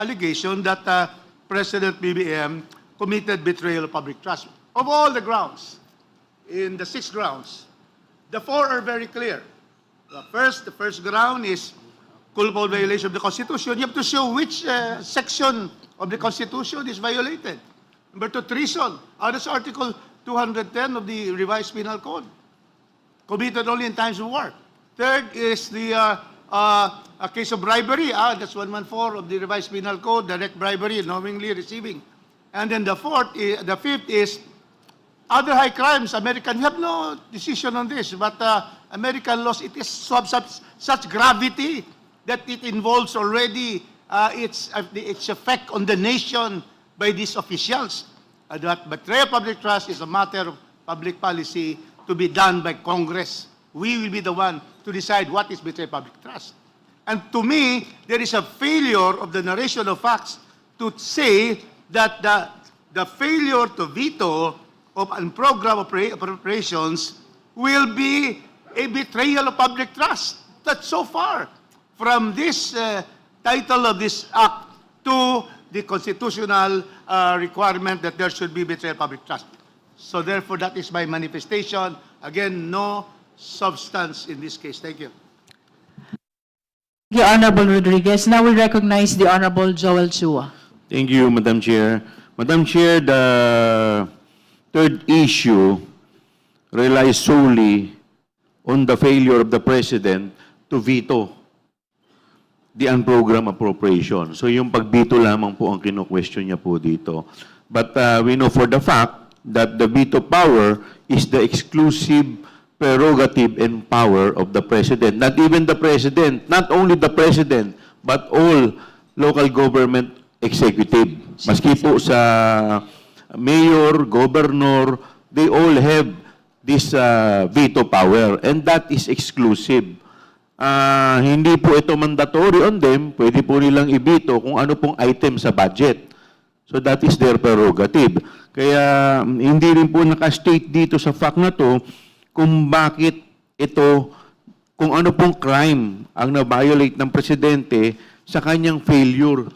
allegation that President BBM committed betrayal of public trust. Of all the grounds, in the 6 grounds, the 4 are very clear. The first ground is culpable violation of the Constitution. You have to show which section of the Constitution is violated. Number 2, treason. That's Article 210 of the revised penal code, committed only in times of war. Third is the a case of bribery. That's 114 of the revised penal code, direct bribery, knowingly receiving. And then the fifth is other high crimes. American, we have no decision on this, but American laws, it is such gravity that it involves already its effect on the nation by these officials. That betrayal of public trust is a matter of public policy to be done by Congress. We will be the one to decide what is betrayal of public trust. And to me, there is a failure of the narration of facts to say that the failure to veto of unprogrammed appropriations will be a betrayal of public trust. That's so far from this title of this act to the constitutional requirement that there should be betrayal of public trust. So therefore, that is my manifestation. Again, no substance in this case. Thank you. Thank you, Honorable Rodriguez. Now we recognize the Honorable Joel Chua. Thank you, Madam Chair. Madam Chair, the third issue relies solely on the failure of the President to veto the unprogrammed appropriation. So yung pag-veto lamang po ang kino-question niya po dito. But we know for the fact that the veto power is the exclusive prerogative and power of the President. Not even the President, not only the President, but all local government executive. Maski po sa mayor, governor, they all have this veto power, and that is exclusive. Hindi po ito mandatory on them, pwede po nilang i-veto kung ano pong item sa budget. So that is their prerogative. Kaya hindi rin po naka-state dito sa fact na to kung bakit ito, kung ano pong crime ang na-violate ng presidente sa kanyang failure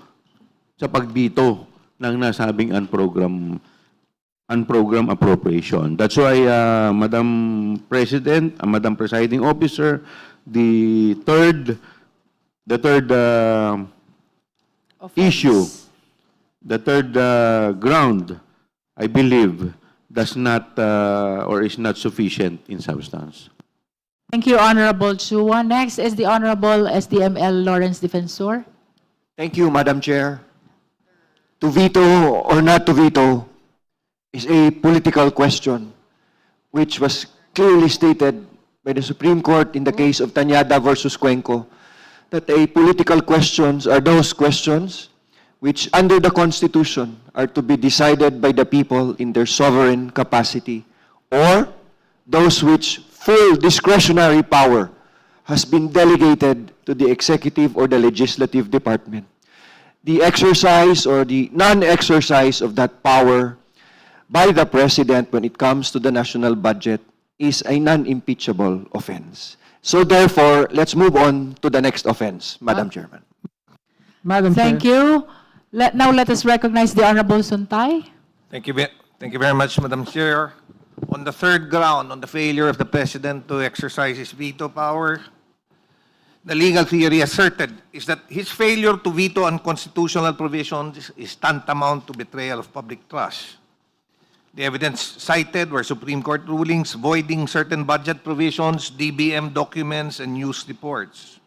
sa pag-veto ng nasabing unprogrammed appropriation. That's why, Madam President, Madam Presiding Officer, the third issue, the third ground, I believe, does not or is not sufficient in substance. Thank you, Honorable Chua. Next is the Honorable SDML Lawrence Defensor. Thank you, Madam Chair. To veto or not to veto is a political question, which was clearly stated by the Supreme Court in the case of Tañada versus Cuenco, that political questions are those questions which, under the Constitution, are to be decided by the people in their sovereign capacity, or those which full discretionary power has been delegated to the executive or the legislative department. The exercise or the non-exercise of that power by the President when it comes to the national budget is a non-impeachable offense. So therefore, let's move on to the next offense, Madam Chairman. Thank you. Now let us recognize the Honorable Suntay. Thank you very much, Madam Chair. On the third ground, on the failure of the President to exercise his veto power, the legal theory asserted is that his failure to veto unconstitutional provisions is tantamount to betrayal of public trust. The evidence cited were Supreme Court rulings voiding certain budget provisions, DBM documents, and news reports.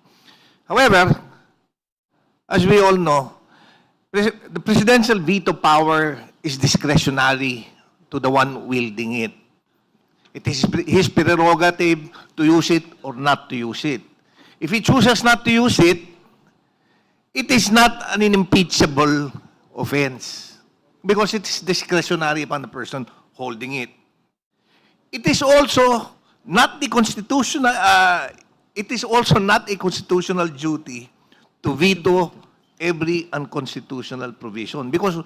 However, as we all know, the presidential veto power is discretionary to the one wielding it. It is his prerogative to use it or not to use it. If he chooses not to use it, it is not an unimpeachable offense because it is discretionary upon the person holding it. It is also not the constitutional. It is also not a constitutional duty to veto every unconstitutional provision because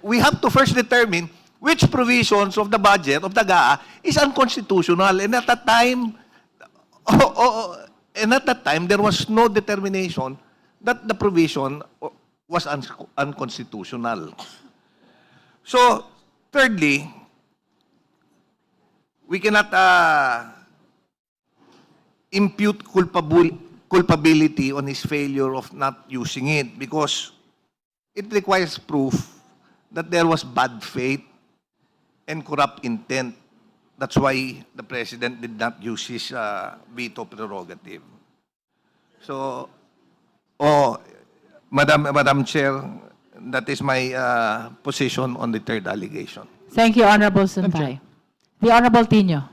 we have to first determine which provisions of the budget of the GAA is unconstitutional, and at that time, there was no determination that the provision was unconstitutional. So, thirdly, we cannot impute culpability on his failure of not using it because it requires proof that there was bad faith and corrupt intent. That's why the President did not use his veto prerogative. So, Madam Chair, that is my position on the third allegation. Thank you, Honorable Santay. The Honorable Tino.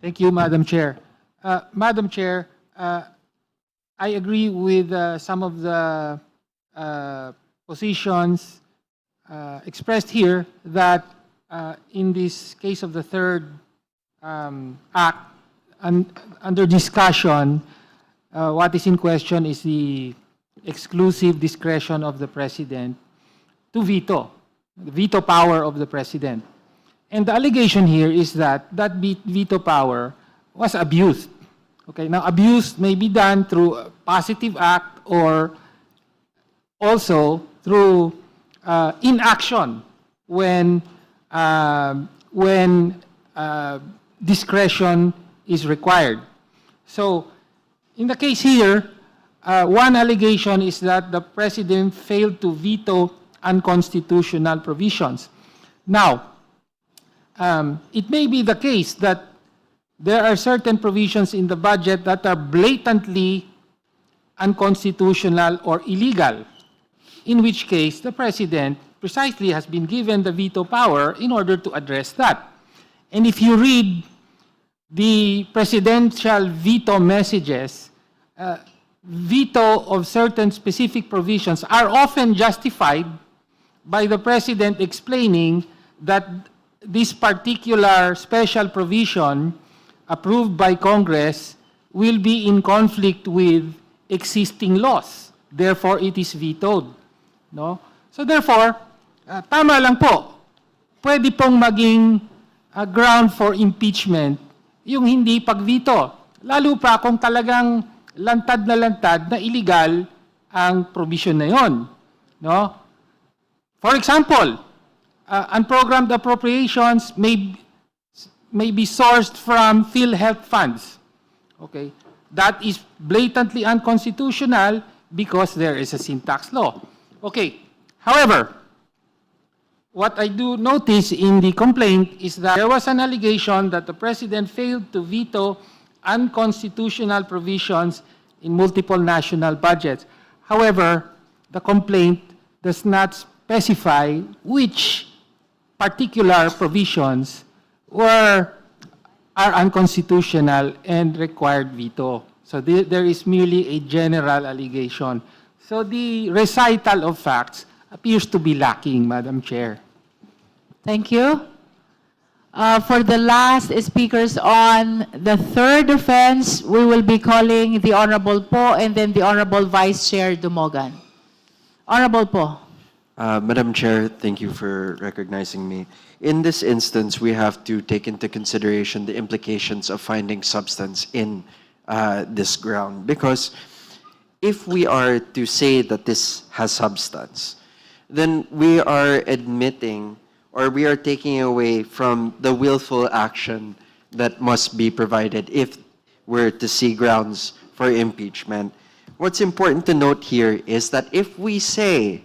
Thank you, Madam Chair. Madam Chair, I agree with some of the positions expressed here that in this case of the third act, under discussion, what is in question is the exclusive discretion of the President to veto, the veto power of the President. And the allegation here is that that veto power was abused. Okay, now abuse may be done through a positive act or also through inaction when discretion is required. So, in the case here, one allegation is that the President failed to veto unconstitutional provisions. Now, it may be the case that there are certain provisions in the budget that are blatantly unconstitutional or illegal, in which case the President precisely has been given the veto power in order to address that. And if you read the presidential veto messages, veto of certain specific provisions are often justified by the President explaining that this particular special provision approved by Congress will be in conflict with existing laws. Therefore, it is vetoed. No? So therefore, tama lang po, pwede pong maging ground for impeachment yung hindi pag-veto. Lalo pa kung talagang lantad na illegal ang provision na yon. No? For example, unprogrammed appropriations may be sourced from PhilHealth funds. Okay? That is blatantly unconstitutional because there is a sin tax law. Okay. However, what I do notice in the complaint is that there was an allegation that the President failed to veto unconstitutional provisions in multiple national budgets. However, the complaint does not specify which particular provisions are unconstitutional and required veto. So there is merely a general allegation. So the recital of facts appears to be lacking, Madam Chair. Thank you. For the last speakers on the third offense, we will be calling the Honorable Po and then the Honorable Vice Chair Dumogan. Honorable Po. Madam Chair, thank you for recognizing me. In this instance, we have to take into consideration the implications of finding substance in this ground. Because if we are to say that this has substance, then we are admitting or we are taking away from the willful action that must be provided if we're to see grounds for impeachment. What's important to note here is that if we say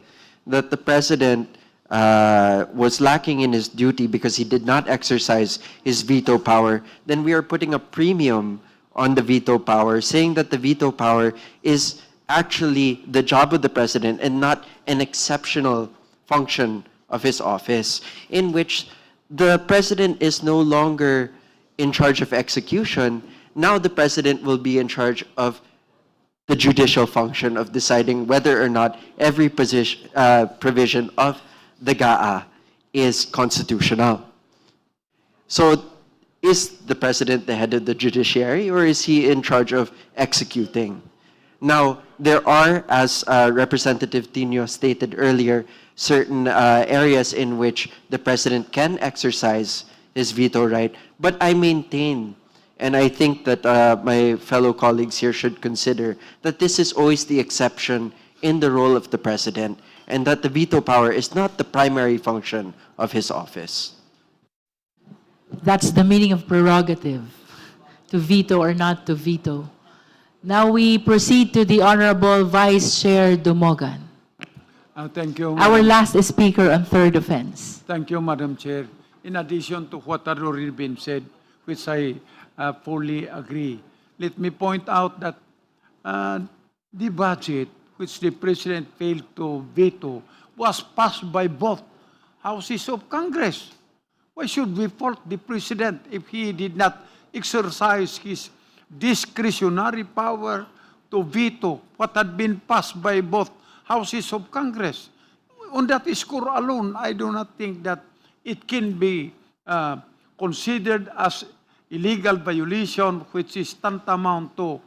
that the President was lacking in his duty because he did not exercise his veto power, then we are putting a premium on the veto power, saying that the veto power is actually the job of the President and not an exceptional function of his office, in which the President is no longer in charge of execution. Now the President will be in charge of the judicial function of deciding whether or not every provision of the GAA is constitutional. So is the President the head of the judiciary or is he in charge of executing? Now, there are, as Representative Tino stated earlier, certain areas in which the President can exercise his veto right, but I maintain, and I think that my fellow colleagues here should consider, that this is always the exception in the role of the President. and that the veto power is not the primary function of his office. That's the meaning of prerogative, to veto or not to veto. Now we proceed to the Honorable Vice Chair Dumogan, Thank you. our last speaker on third offense. Thank you, Madam Chair. In addition to what had already been said, which I fully agree, let me point out that the budget, which the President failed to veto, was passed by both houses of Congress. Why should we fault the President if he did not exercise his discretionary power to veto what had been passed by both houses of Congress? On that score alone, I do not think that it can be considered as illegal violation, which is tantamount to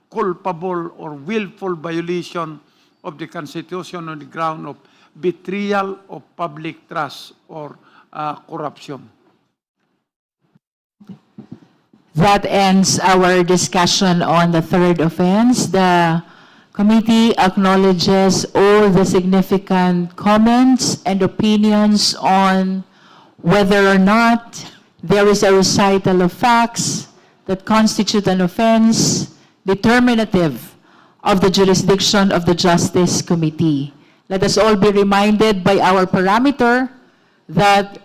culpable or willful violation of the Constitution on the ground of betrayal of public trust or corruption. That ends our discussion on the third offense. The committee acknowledges all the significant comments and opinions on whether or not there is a recital of facts that constitute an offense determinative of the jurisdiction of the Justice Committee. Let us all be reminded by our parameter that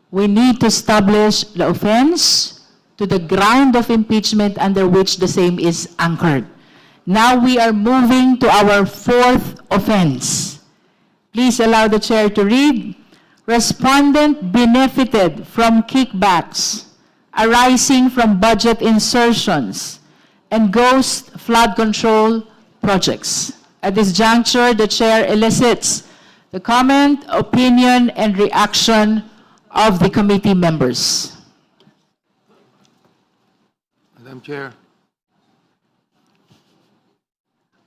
we need to establish the offense to the ground of impeachment under which the same is anchored. Now we are moving to our fourth offense. Please allow the chair to read. Respondent benefited from kickbacks arising from budget insertions and ghost flood control projects. At this juncture, the chair elicits the comment, opinion, and reaction of the committee members. Madam Chair.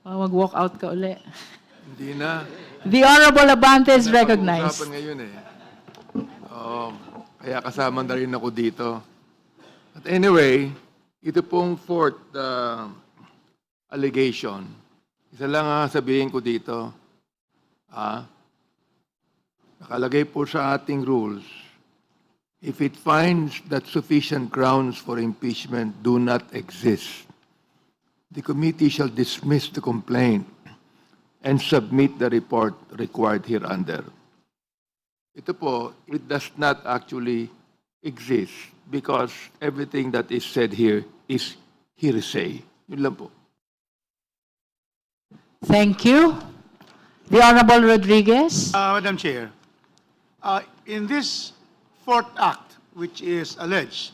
Mag-walk out ka uli. Hindi na. The Honorable Abante is recognized. Pag-uusapan ngayon eh. Kaya kasama na rin ako dito. But anyway, ito pong fourth allegation. Isa lang sabihin ko dito. Nakalagay po sa ating rules, if it finds that sufficient grounds for impeachment do not exist, the committee shall dismiss the complaint and submit the report required hereunder. Ito po, it does not actually exist because everything that is said here is hearsay. Yun lang po. Thank you. The Honorable Rodriguez. Madam Chair, in this fourth act, which is alleged,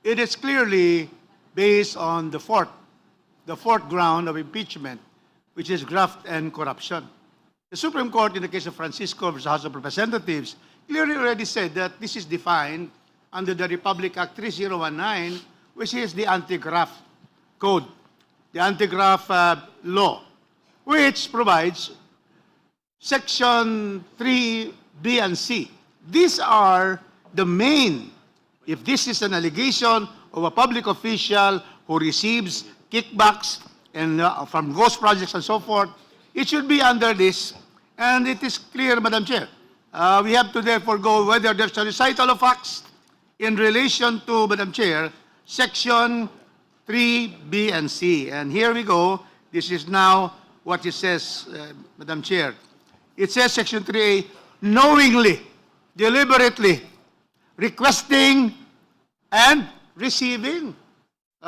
it is clearly based on the fourth ground of impeachment, which is graft and corruption. The Supreme Court, in the case of Francisco versus House of Representatives, clearly already said that this is defined under the Republic Act 3019, which is the anti-graft code, the anti-graft law, which provides Section 3B and C. These are the main, if this is an allegation of a public official who receives kickbacks and from ghost projects and so forth, it should be under this. And it is clear, Madam Chair. We have to therefore go whether there's a recital of facts in relation to, Madam Chair, Section 3B and C. And here we go. This is now what it says, Madam Chair. It says, Section 3A, knowingly, deliberately, requesting and receiving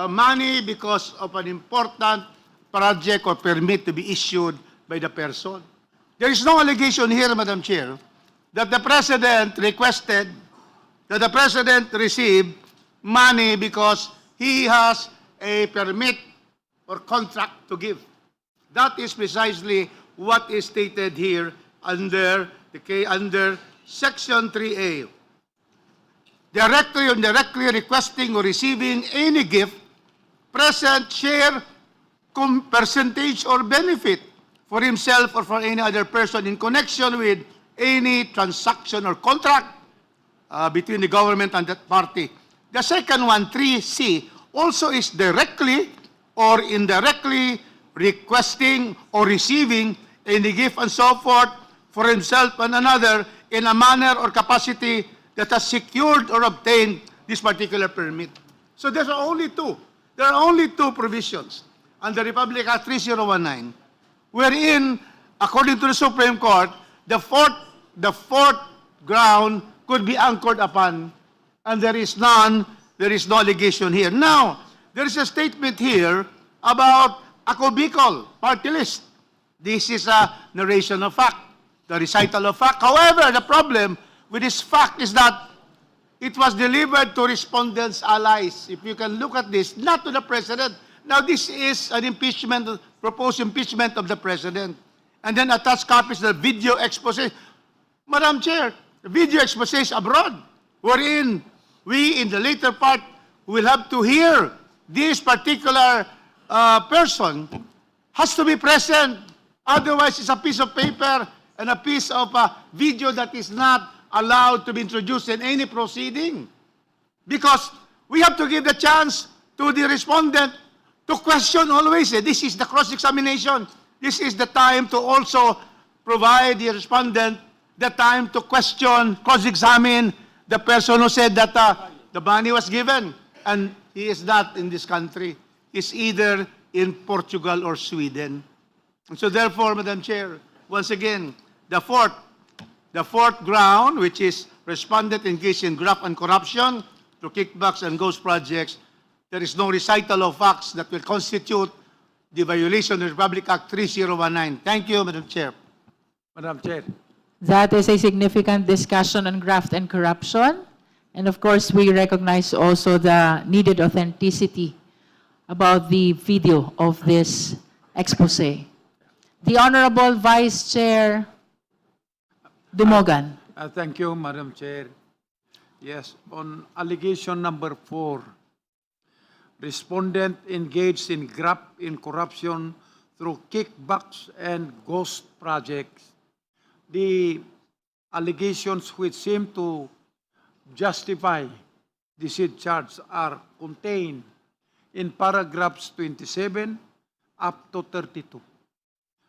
money because of an important project or permit to be issued by the person. There is no allegation here, Madam Chair, that the President requested, that the President received money because he has a permit or contract to give. That is precisely what is stated here under Section 3A. Directly or indirectly requesting or receiving any gift, present, share, percentage, or benefit for himself or for any other person in connection with any transaction or contract between the government and that party. The second one, 3C, also is directly or indirectly requesting or receiving any gift and so forth for himself and another in a manner or capacity that has secured or obtained this particular permit. So there are only two. There are only two provisions under Republic Act 3019, wherein, according to the Supreme Court, the fourth ground could be anchored upon, and there is no allegation here. Now, there is a statement here about a cubicle party list. This is a narration of fact, the recital of fact. However, the problem with this fact is that it was delivered to respondents' allies. If you can look at this, not to the President. Now, this is an impeachment, proposed impeachment of the President. And then attached copies of the video expose. Madam Chair, the video expose is abroad, wherein we, in the later part, will have to hear this particular person has to be present. Otherwise, it's a piece of paper and a piece of video that is not allowed to be introduced in any proceeding. Because we have to give the chance to the respondent to question always. This is the cross-examination. This is the time to also provide the respondent the time to question, cross-examine the person who said that the money was given. And he is not in this country. He's either in Portugal or Sweden. And so therefore, Madam Chair, once again, the fourth ground, which is respondent engaged in graft and corruption through kickbacks and ghost projects, there is no recital of facts that will constitute the violation of Republic Act 3019. Thank you, Madam Chair. Madam Chair. That is a significant discussion on graft and corruption. And of course, we recognize also the needed authenticity about the video of this expose. The Honorable Vice Chair Dumogan. Thank you, Madam Chair. Yes, on allegation number 4, respondent engaged in graft in corruption through kickbacks and ghost projects. The allegations which seem to justify the said charge are contained in paragraphs 27 up to 32.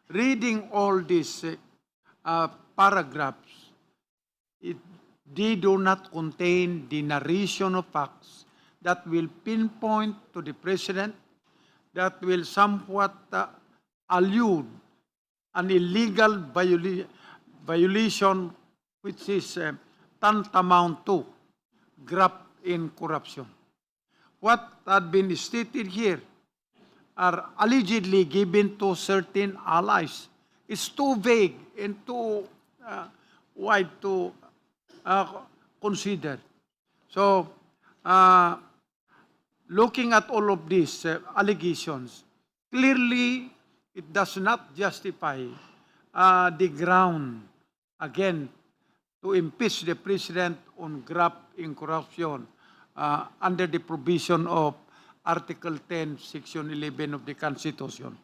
Reading all these paragraphs, they do not contain the narration of facts that will pinpoint to the President, that will somewhat allude an illegal violation which is tantamount to graft in corruption. What had been stated here are allegedly given to certain allies. It's too vague and too wide to consider. So, looking at all of these allegations, clearly it does not justify the ground, again, to impeach the President on graft in corruption under the provision of Article 10, Section 11 of the Constitution.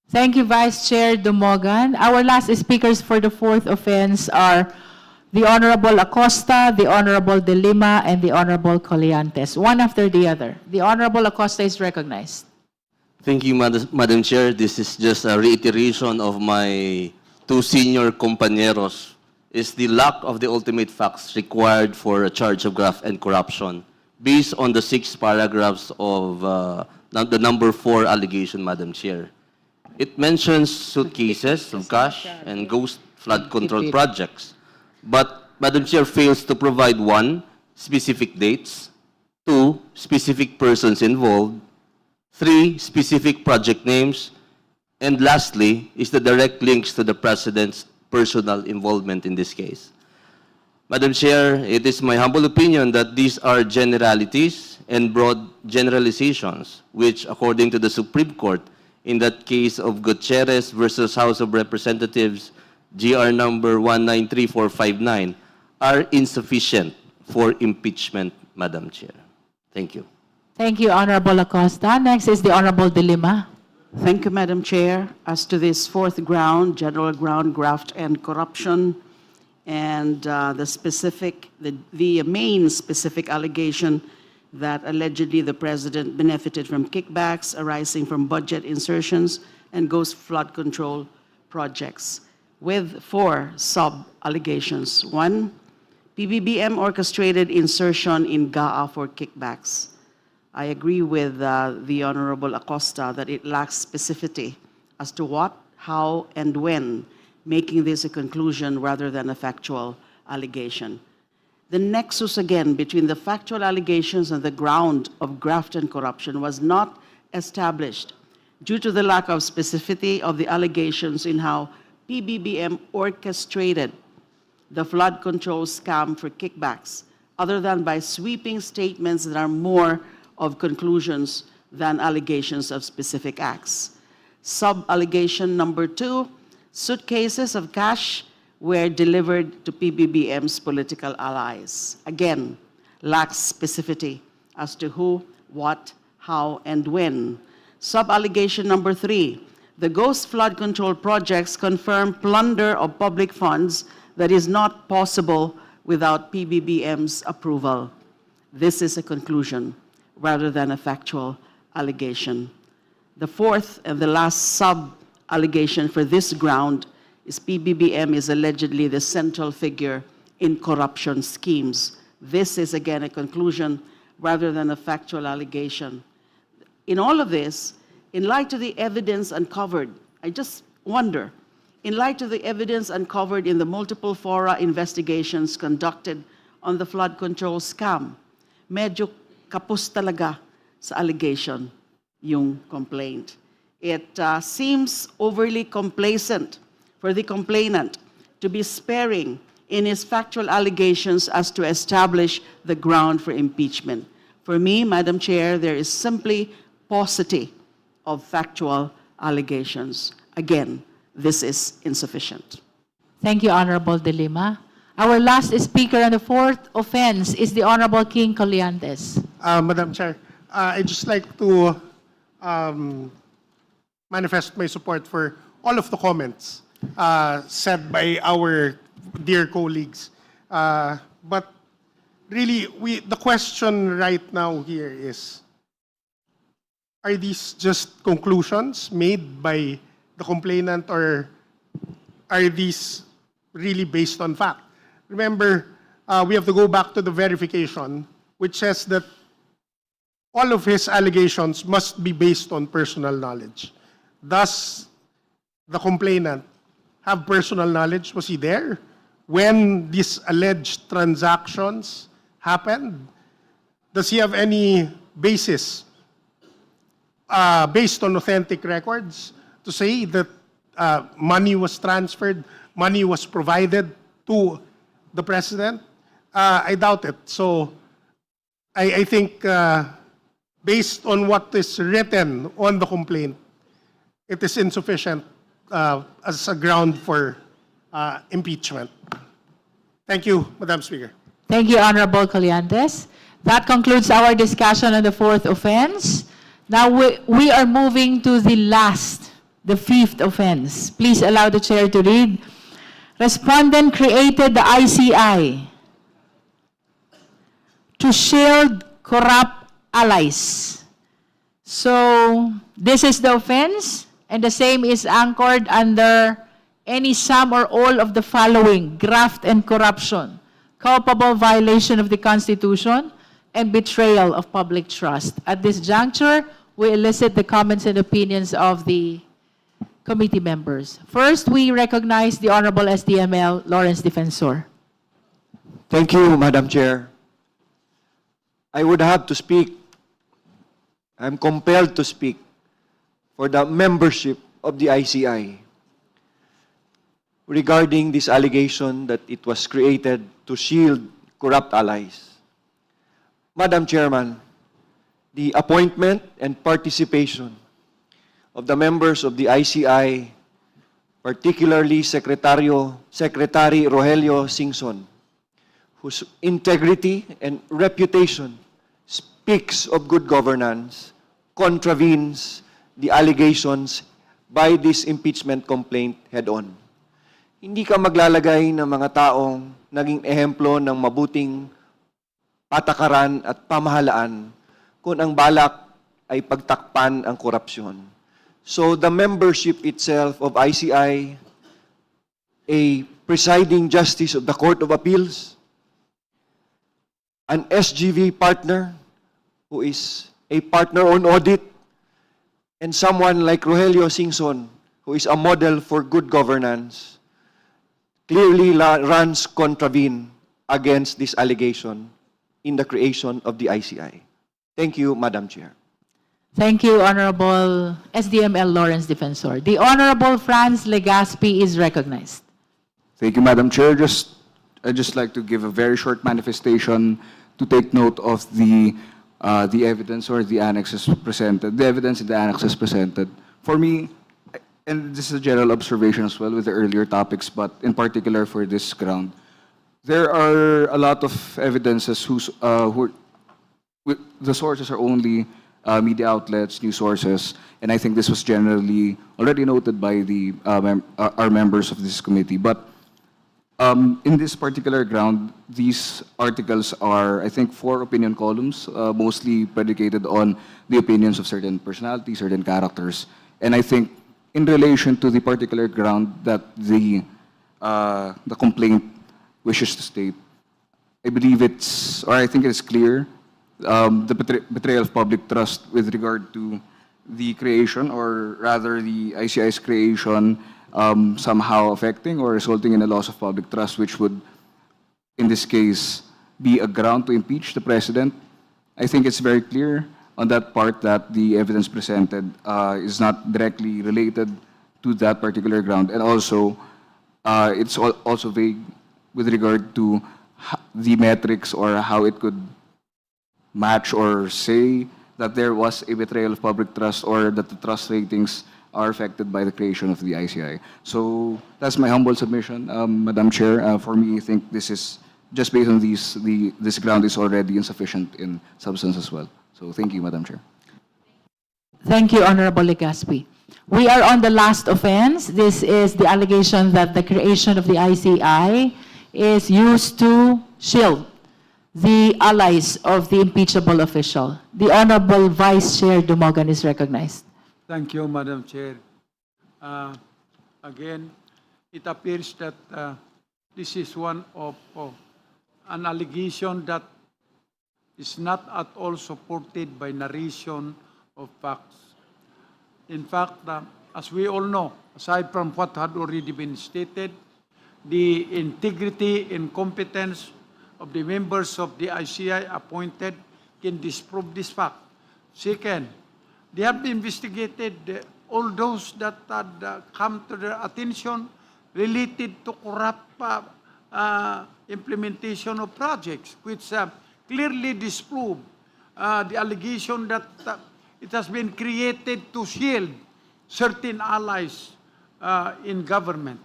Thank you, Vice Chair Dumogan. Our last speakers for the fourth offense are the Honorable Acosta, the Honorable De Lima, and the Honorable Colliantes, one after the other. The Honorable Acosta is recognized. Thank you, Madam Chair. This is just a reiteration of my two senior compañeros. Is the lack of the ultimate facts required for a charge of graft and corruption based on the 6 paragraphs of the number 4 allegation, Madam Chair. It mentions suitcases of cash and ghost flood control projects. But Madam Chair fails to provide 1, specific dates, 2, specific persons involved, 3, specific project names, and lastly is the direct links to the President's personal involvement in this case. Madam Chair, it is my humble opinion that these are generalities and broad generalizations, which according to the Supreme Court, in that case of Gutierrez versus House of Representatives, GR number 193459, are insufficient for impeachment, Madam Chair. Thank you. Thank you, Honorable Acosta. Next is the Honorable De Lima. Thank you, Madam Chair. As to this fourth ground, general ground, graft and corruption, and the main specific allegation that allegedly the President benefited from kickbacks arising from budget insertions and ghost flood control projects. with 4 sub-allegations. 1, PBBM orchestrated insertion in GAA for kickbacks. I agree with the Honorable Acosta that it lacks specificity as to what, how, and when, making this a conclusion rather than a factual allegation. The nexus, again, between the factual allegations and the ground of graft and corruption was not established due to the lack of specificity of the allegations in how PBBM orchestrated the flood control scam for kickbacks, other than by sweeping statements that are more of conclusions than allegations of specific acts. Sub-allegation number 2, suitcases of cash were delivered to PBBM's political allies. Again, lacks specificity as to who, what, how, and when. Sub-allegation number 3, the ghost flood control projects confirm plunder of public funds that is not possible without PBBM's approval. This is a conclusion rather than a factual allegation. The fourth and the last sub-allegation for this ground is PBBM is allegedly the central figure in corruption schemes. This is again a conclusion rather than a factual allegation. In all of this, in light of the evidence uncovered, I just wonder, in light of the evidence uncovered in the multiple fora investigations conducted on the flood control scam, medyo kapos talaga sa allegation yung complaint. It seems overly complacent for the complainant to be sparing in his factual allegations as to establish the ground for impeachment. For me, Madam Chair, there is simply paucity of factual allegations. Again, this is insufficient. Thank you, Honorable De Lima. Our last speaker on the fourth offense is the Honorable King Colliantes. Madam Chair, I'd just like to manifest my support for all of the comments said by our dear colleagues. But really, the question right now here is, are these just conclusions made by the complainant, or are these really based on fact? Remember, we have to go back to the verification, which says that all of his allegations must be based on personal knowledge. Does the complainant have personal knowledge? Was he there when these alleged transactions happened? Does he have any basis based on authentic records to say that money was transferred, money was provided to the president? I doubt it. So I think based on what is written on the complaint, it is insufficient as a ground for impeachment. Thank you, Madam Speaker. Thank you, Honorable Colliantes. That concludes our discussion on the fourth offense. Now we are moving to the fifth offense. Please allow the chair to read. Respondent created the ICI to shield corrupt allies. So this is the offense, and the same is anchored under any, some, or all of the following: graft and corruption, culpable violation of the Constitution, and betrayal of public trust. At this juncture, we elicit the comments and opinions of the committee members. First, we recognize the Honorable SDML Lawrence Defensor. Thank you, Madam Chair. I would have to speak, I'm compelled to speak for the membership of the ICI regarding this allegation that it was created to shield corrupt allies. Madam Chairman, the appointment and participation of the members of the ICI, particularly Secretary Rogelio Singson, whose integrity and reputation speaks of good governance, contravenes the allegations by this impeachment complaint head-on. Hindi ka maglalagay ng mga taong naging ehemplo ng mabuting patakaran at pamahalaan kung ang balak ay pagtakpan ang korupsyon. So the membership itself of ICI a presiding justice of the Court of Appeals, an SGV partner who is a partner on audit, and someone like Rogelio Singson, who is a model for good governance, clearly runs contravene against this allegation in the creation of the ICI. Thank you, Madam Chair. Thank you, Honorable SDML Lawrence Defensor. The Honorable Franz Legaspi is recognized. Thank you, Madam Chair. I'd just like to give a very short manifestation to take note of the evidence or the annexes presented, the evidence in the annexes presented. For me, and this is a general observation as well with the earlier topics, but in particular for this ground, there are a lot of evidences the sources are only media outlets, news sources, and I think this was generally already noted by our members of this committee. But in this particular ground, these articles are, I think, 4 opinion columns, mostly predicated on the opinions of certain personalities, certain characters. And I think in relation to the particular ground that the complaint wishes to state, I believe I think it's clear the betrayal of public trust with regard to the creation, or rather the ICI's creation, somehow affecting or resulting in a loss of public trust, which would, in this case, be a ground to impeach the president. I think it's very clear on that part that the evidence presented is not directly related to that particular ground. And also, it's also vague with regard to the metrics or how it could match or say that there was a betrayal of public trust or that the trust ratings are affected by the creation of the ICI. So that's my humble submission, Madam Chair. For me, I think this is, just based on this ground is already insufficient in substance as well. So thank you, Madam Chair. Thank you, Honorable Legaspi. We are on the last offense. This is the allegation that the creation of the ICI is used to shield the allies of the impeachable official. The Honorable Vice Chair Dumogan is recognized. Thank you, Madam Chair. Again, it appears that this is one of an allegation that is not at all supported by narration of facts. In fact, as we all know, aside from what had already been stated, the integrity and competence of the members of the ICI appointed can disprove this fact. Second, they have investigated all those that had come to their attention related to corrupt implementation of projects, which clearly disprove the allegation that it has been created to shield certain allies in government.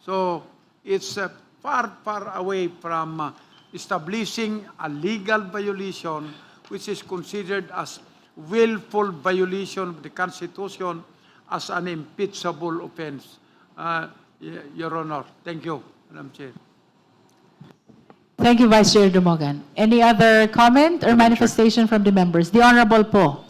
So it's far, far away from establishing a legal violation which is considered as willful violation of the Constitution as an impeachable offense. Your Honor, thank you, Madam Chair. Thank you, Vice Chair Dumogan. Any other comment or manifestation from the members? The Honorable Po.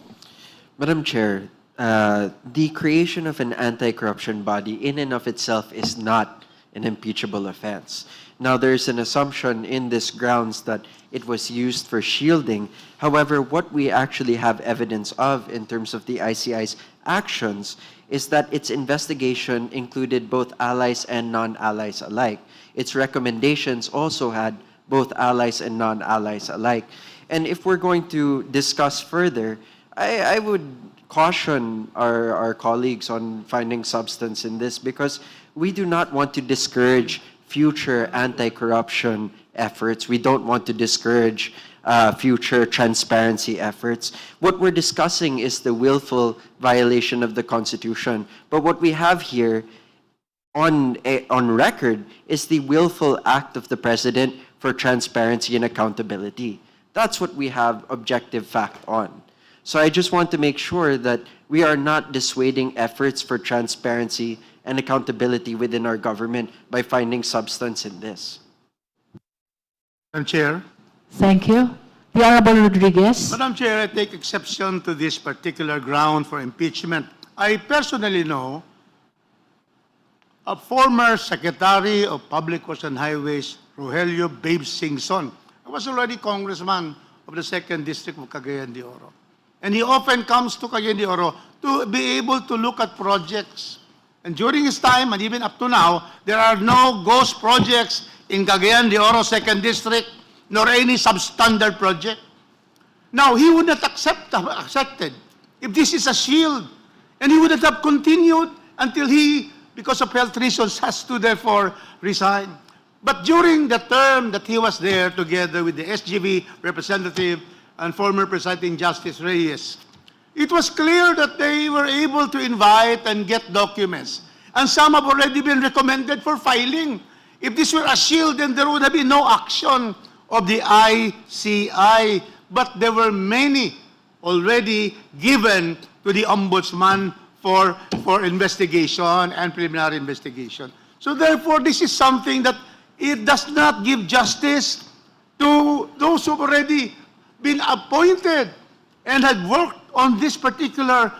Madam Chair, the creation of an anti-corruption body in and of itself is not an impeachable offense. Now, there's an assumption in this grounds that it was used for shielding. However, what we actually have evidence of in terms of the ICI's actions is that its investigation included both allies and non-allies alike. Its recommendations also had both allies and non-allies alike. And if we're going to discuss further, I would caution our colleagues on finding substance in this, because we do not want to discourage future anti-corruption efforts. We don't want to discourage future transparency efforts. What we're discussing is the willful violation of the Constitution. But what we have here on record is the willful act of the President for transparency and accountability. That's what we have objective fact on. So I just want to make sure that we are not dissuading efforts for transparency and accountability within our government by finding substance in this. Madam Chair. Thank you. The Honorable Rodriguez. Madam Chair, I take exception to this particular ground for impeachment. I personally know former Secretary of Public Works and Highways, Rogelio Babe Singson. I was already congressman of the 2nd District of Cagayan de Oro. And he often comes to Cagayan de Oro to be able to look at projects. And during his time, and even up to now, there are no ghost projects in Cagayan de Oro 2nd District, nor any substandard project. Now, he would not accepted if this is a shield. And he would not have continued until he, because of health reasons, has to therefore resign. But during the term that he was there, together with the SGB representative and former Presiding Justice Reyes, it was clear that they were able to invite and get documents. And some have already been recommended for filing. If this were a shield, then there would have been no action of the ICI. But there were many already given to the Ombudsman for investigation and preliminary investigation. So therefore, this is something that it does not give justice to those who have already been appointed and had worked on this particular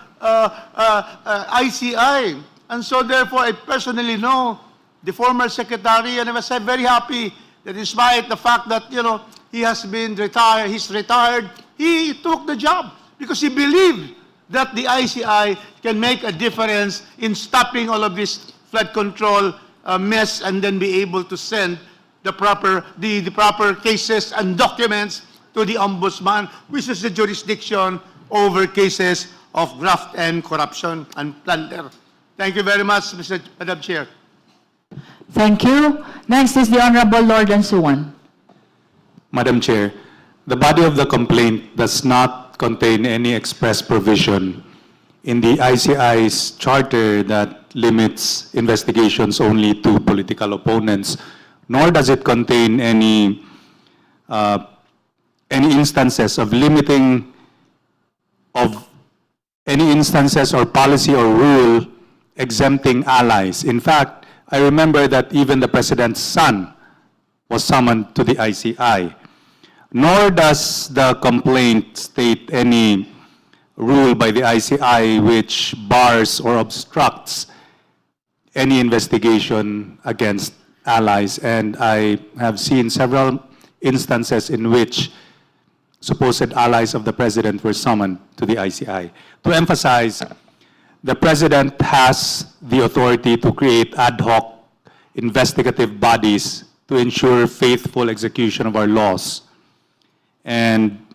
ICI. And so therefore, I personally know the former secretary, and I was very happy that despite the fact that, you know, he has been retired, he's retired, he took the job because he believed that the ICI can make a difference in stopping all of this flood control mess and then be able to send the proper cases and documents to the Ombudsman, which is the jurisdiction over cases of graft and corruption and plunder. Thank you very much, Madam Chair. Thank you. Next is the Honorable Lord Ansuan. Madam Chair, the body of the complaint does not contain any express provision in the ICI's charter that limits investigations only to political opponents, nor does it contain any instances of limiting of any instances or policy or rule exempting allies. In fact, I remember that even the President's son was summoned to the ICI. Nor does the complaint state any rule by the ICI which bars or obstructs any investigation against allies. And I have seen several instances in which supposed allies of the President were summoned to the ICI. To emphasize, the President has the authority to create ad hoc investigative bodies to ensure faithful execution of our laws. And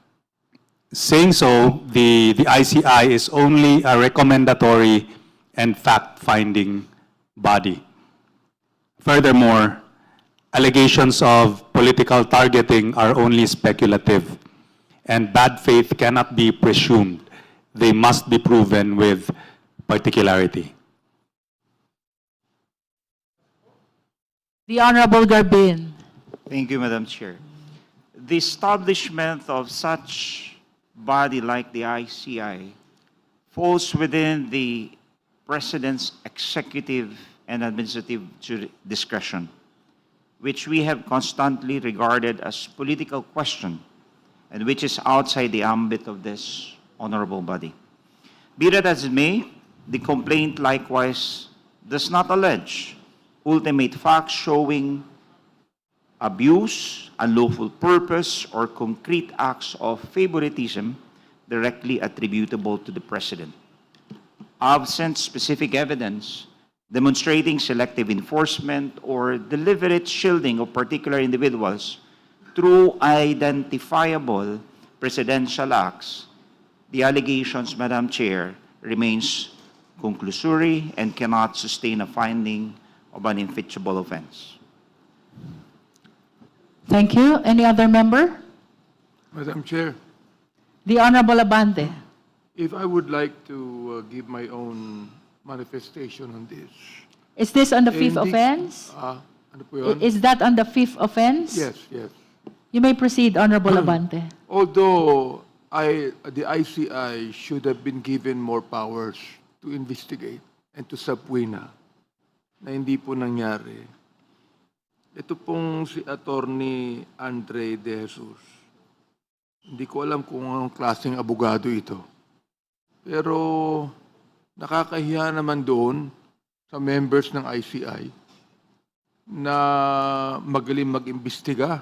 saying so, the ICI is only a recommendatory and fact-finding body. Furthermore, allegations of political targeting are only speculative, and bad faith cannot be presumed. They must be proven with particularity. The Honorable Garbin. Thank you, Madam Chair. The establishment of such body like the ICI falls within the President's executive and administrative discretion, which we have constantly regarded as political question and which is outside the ambit of this honorable body. Be that as it may, the complaint likewise does not allege ultimate facts showing abuse, unlawful purpose, or concrete acts of favoritism directly attributable to the President. Absent specific evidence demonstrating selective enforcement or deliberate shielding of particular individuals through identifiable presidential acts, the allegations, Madam Chair, remains conclusory and cannot sustain a finding of an impeachable offense. Thank you. Any other member? Madam Chair, The Honorable Abante. if I would like to give my own manifestation on this. Is this on the fifth Hindi- offense? Ano po yun? Is that on the fifth offense? Yes, yes. You may proceed, Honorable Abante. Although the ICI should have been given more powers to investigate and to subpoena, na hindi po nangyari. Ito pong si Attorney Andre De Jesus. Hindi ko alam kung anong klaseng abogado ito. Pero nakakahiya naman doon sa members ng ICI na magaling mag-imbestiga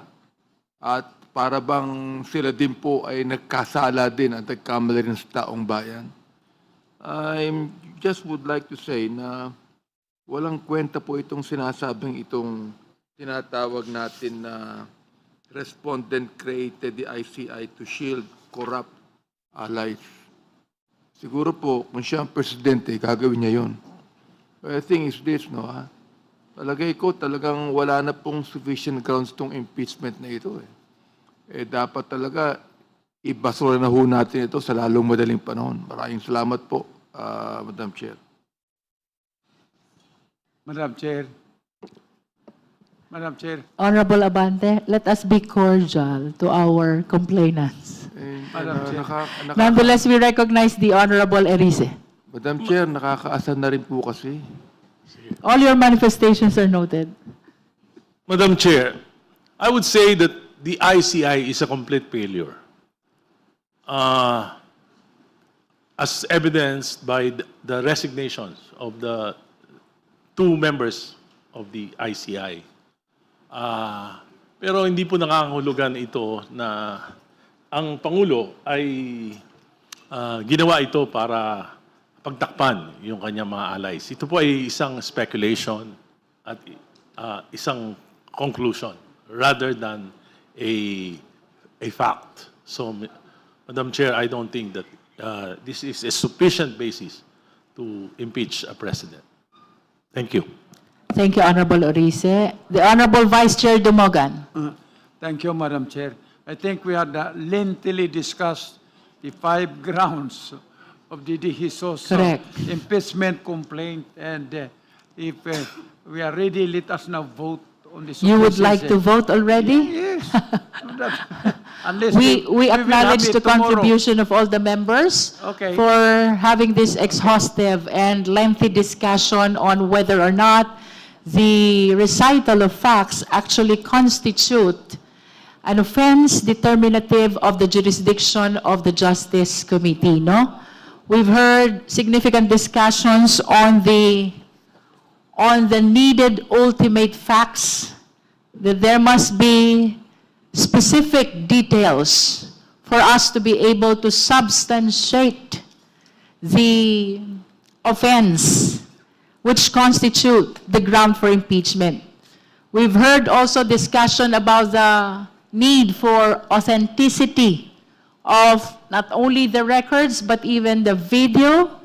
at para bang sila din po ay nagkasala din at nagkamali rin sa taong bayan. I just would like to say na walang kwenta po itong sinasabing itong tinatawag natin na respondent created the ICI to shield corrupt allies. Siguro po, kung siya ang presidente, gagawin niya yun. But the thing is this, no, ha? Palagay ko talagang wala na pong sufficient grounds itong impeachment na ito. Dapat talaga ibasura na ho natin ito sa lalong madaling panahon. Maraming salamat po, Madam Chair. Madam Chair. Madam Chair. Honorable Abante, let us be cordial to our complainants. Madam Chair. Nonetheless, we recognize the Honorable Erice. Madam Chair, nakakaasar na rin po kasi. All your manifestations are noted. Madam Chair, I would say that the ICI is a complete failure. As evidenced by the resignations of the two members of the ICI. Pero hindi po nakakahulugan ito na ang Pangulo ay ginawa ito para pagtakpan yung kanyang mga allies. Ito po ay isang speculation at isang conclusion rather than a fact. So, Madam Chair, I don't think that this is a sufficient basis to impeach a president. Thank you. Thank you, Honorable Orice. The Honorable Vice Chair Dumogan. Thank you, Madam Chair. I think we had lengthily discussed the 5 grounds of the DHISO's impeachment complaint. And if we are ready, let us now vote on this. You would like to vote already? Yes. Unless We acknowledge the contribution of all the members for having this exhaustive and lengthy discussion on whether or not the recital of facts actually constitute an offense determinative of the jurisdiction of the Justice Committee, no? We've heard significant discussions on the needed ultimate facts, that there must be specific details for us to be able to substantiate the offense which constitute the ground for impeachment. We've heard also discussion about the need for authenticity of not only the records but even the video.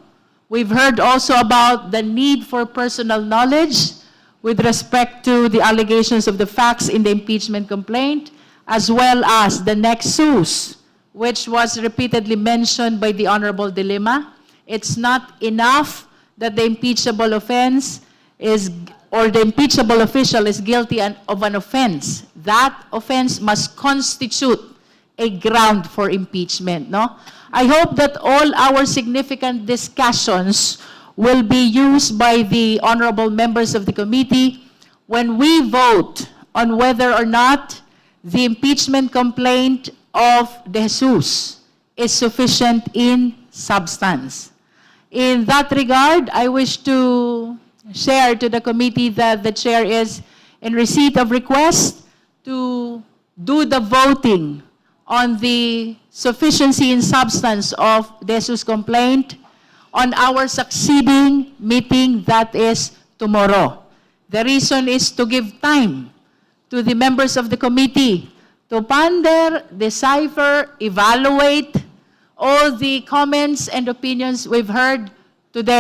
We've heard also about the need for personal knowledge with respect to the allegations of the facts in the impeachment complaint, as well as the nexus, which was repeatedly mentioned by the Honorable De Lima. It's not enough that the impeachable offense is, or the impeachable official is guilty of an offense. That offense must constitute a ground for impeachment, no? I hope that all our significant discussions will be used by the honorable members of the committee when we vote on whether or not the impeachment complaint of De Jesus is sufficient in substance. In that regard, I wish to share to the committee that the chair is in receipt of request to do the voting on the sufficiency in substance of De Jesus' complaint on our succeeding meeting, that is tomorrow. The reason is to give time to the members of the committee to ponder, decipher, evaluate all the comments and opinions we've heard today.